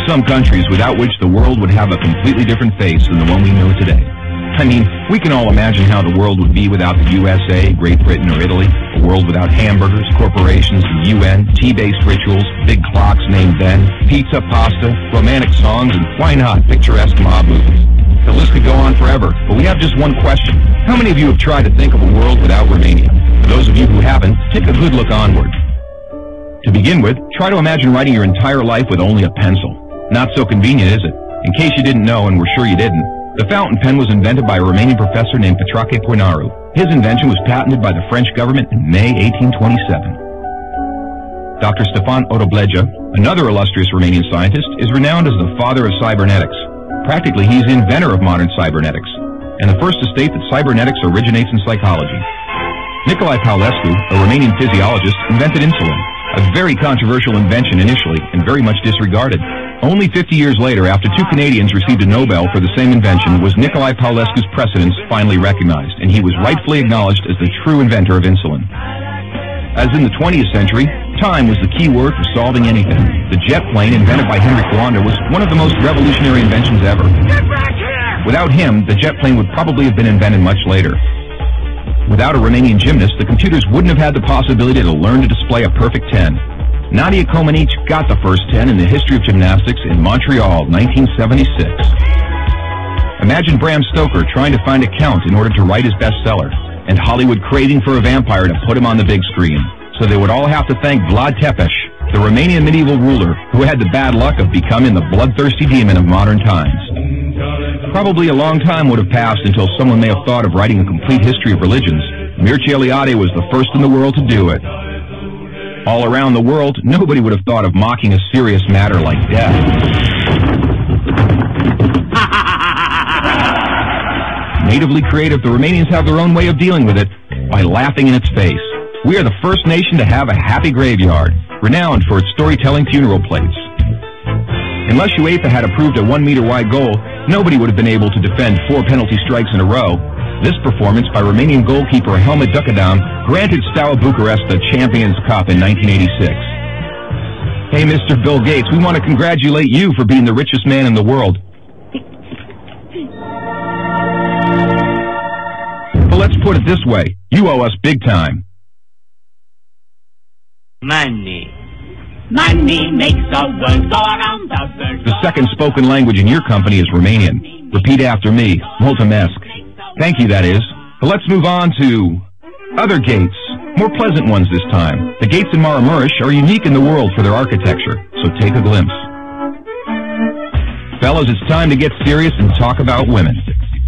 some countries without which the world would have a completely different face than the one we know today. I mean, we can all imagine how the world would be without the USA, Great Britain, or Italy. A world without hamburgers, corporations, the UN, tea-based rituals, big clocks named Ben, pizza, pasta, romantic songs, and why not, picturesque mob movies. The list could go on forever, but we have just one question. How many of you have tried to think of a world without Romania? For those of you who haven't, take a good look onward. To begin with, try to imagine writing your entire life with only a pencil. Not so convenient, is it? In case you didn't know, and we're sure you didn't, the fountain pen was invented by a Romanian professor named Petrache Poenaru. His invention was patented by the French government in May 1827. Dr. Stefan Odobleja, another illustrious Romanian scientist, is renowned as the father of cybernetics. Practically, he's the inventor of modern cybernetics, and the first to state that cybernetics originates in psychology. Nicolae Paulescu, a Romanian physiologist, invented insulin, a very controversial invention initially and very much disregarded. Only 50 years later, after two Canadians received a Nobel for the same invention, was Nicolae Paulescu's precedence finally recognized, and he was rightfully acknowledged as the true inventor of insulin. As in the 20th century, time was the key word for solving anything. The jet plane, invented by Henry Coanda, was one of the most revolutionary inventions ever. Get back here! Without him, the jet plane would probably have been invented much later. Without a Romanian gymnast, the computers wouldn't have had the possibility to learn to display a perfect 10. Nadia Comaneci got the first 10 in the history of gymnastics in Montreal, 1976. Imagine Bram Stoker trying to find a count in order to write his bestseller, and Hollywood craving for a vampire to put him on the big screen. So they would all have to thank Vlad Tepes, the Romanian medieval ruler who had the bad luck of becoming the bloodthirsty demon of modern times. Probably a long time would have passed until someone may have thought of writing a complete history of religions. Mircea Eliade was the first in the world to do it. All around the world, nobody would have thought of mocking a serious matter like death. Natively creative, the Romanians have their own way of dealing with it by laughing in its face. We are the first nation to have a happy graveyard, renowned for its storytelling funeral plates. Unless UEFA had approved a 1-meter-wide goal, nobody would have been able to defend 4 penalty strikes in a row. This performance by Romanian goalkeeper Helmut Ducadam granted Steaua Bucharest the Champions Cup in 1986. Hey, Mr. Bill Gates, we want to congratulate you for being the richest man in the world. But let's put it this way, you owe us big time. Money. Money makes the world go around the world. The second spoken language in your company is Romanian. Repeat after me, mulțumesc. Thank you, that is. But let's move on to other gates, more pleasant ones this time. The gates in Maramureș are unique in the world for their architecture, so take a glimpse. Fellas, it's time to get serious and talk about women.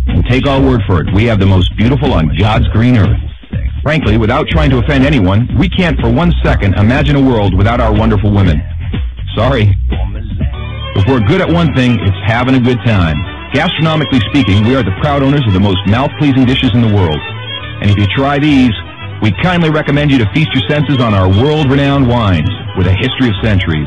And take our word for it, we have the most beautiful on God's green earth. Frankly, without trying to offend anyone, we can't for 1 second imagine a world without our wonderful women. Sorry. If we're good at one thing, it's having a good time. Gastronomically speaking, we are the proud owners of the most mouth-pleasing dishes in the world. And if you try these, we kindly recommend you to feast your senses on our world-renowned wines with a history of centuries.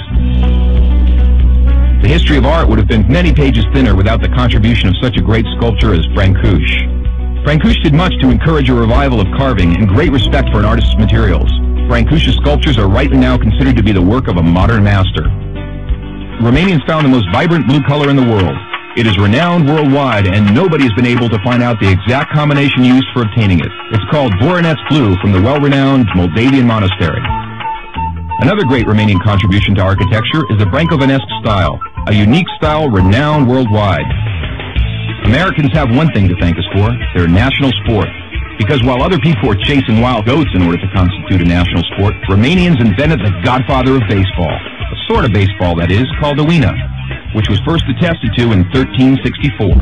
The history of art would have been many pages thinner without the contribution of such a great sculptor as Brancusi. Brancusi did much to encourage a revival of carving and great respect for an artist's materials. Brancusi's sculptures are rightly now considered to be the work of a modern master. Romanians found the most vibrant blue color in the world. It is renowned worldwide, and nobody has been able to find out the exact combination used for obtaining it. It's called Voronezh blue from the well-renowned Moldavian monastery. Another great Romanian contribution to architecture is the Brâncovenesque style, a unique style renowned worldwide. Americans have one thing to thank us for, their national sport. Because while other people were chasing wild goats in order to constitute a national sport, Romanians invented the godfather of baseball, a sort of baseball, that is, called the Uina, which was first attested to in 1364.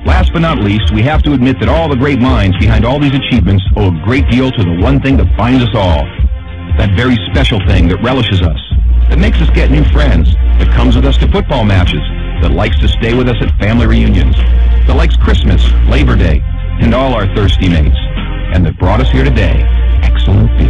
Last but not least, we have to admit that all the great minds behind all these achievements owe a great deal to the one thing that binds us all. That very special thing that relishes us, that makes us get new friends, that comes with us to football matches, that likes to stay with us at family reunions, that likes Christmas, Labor Day, and all our thirsty mates, and that brought us here today, excellent beer.